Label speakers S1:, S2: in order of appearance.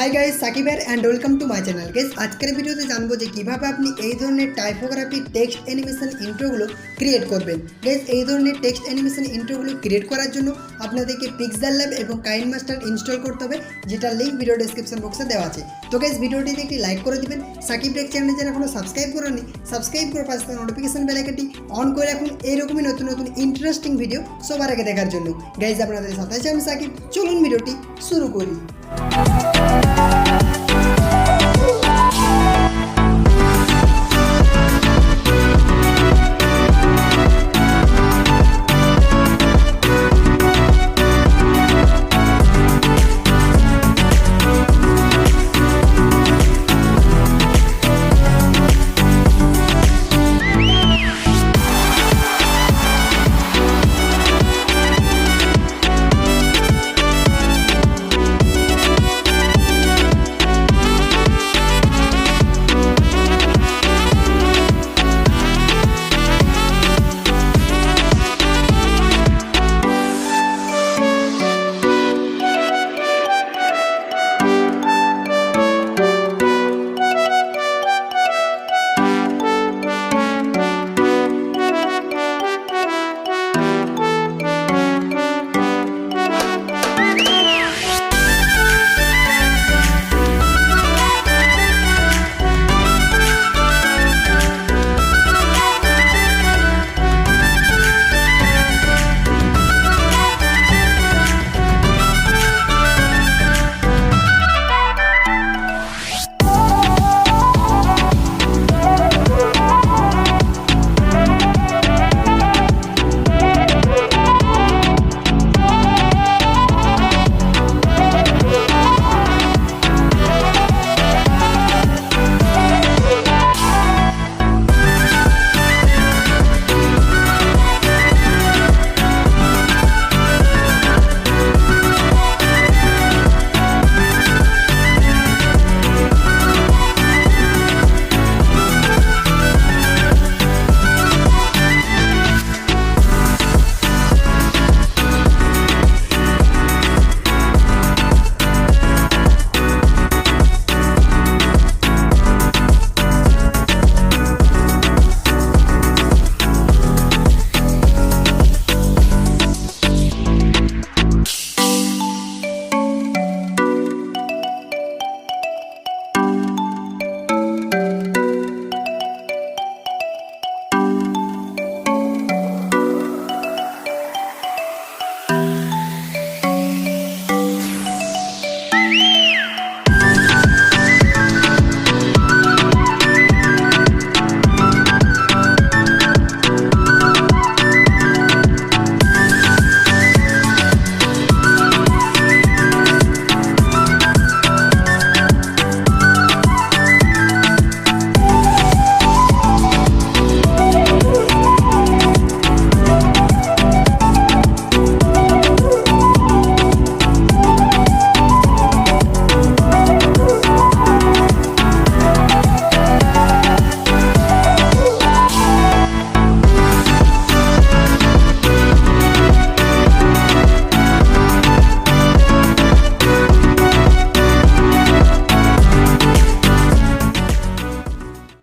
S1: High guys Sakib and welcome to my channel. Guys आजकल भिडियोते जानबो जे किभाबे आपनी এই ধরনের টাইপোগ্রাফি টেক্সট অ্যানিমেশন ইন্ট্রোগুলো ক্রিয়েট করবেন। গাইজ এই ধরনের টেক্সট অ্যানিমেশন ইন্ট্রোগুলো ক্রিয়েট করার জন্য আপনাদেরকে পিক্সেল এবং কাইনমাস্টার ইনস্টল করতে হবে, যেটার লিঙ্ক ভিডিও ডেসক্রিপশন বক্সে দেওয়া আছে। তো গাইজ ভিডিওটিতে একটি লাইক করে দিবেন। সাকিব টেক চ্যানেলে যারা এখনো সাবস্ক্রাইব করেননি সাবস্ক্রাইব করে পাশে থাকা নোটিফিকেশন বেল আইকনটি অন করে রাখুন এইরকমই নতুন নতুন ইন্টারেস্টিং ভিডিও সবার আগে দেখার জন্য। গাইজ আপনাদের সাথে আছি আমি সাকিব, চলুন ভিডিওটি শুরু করি।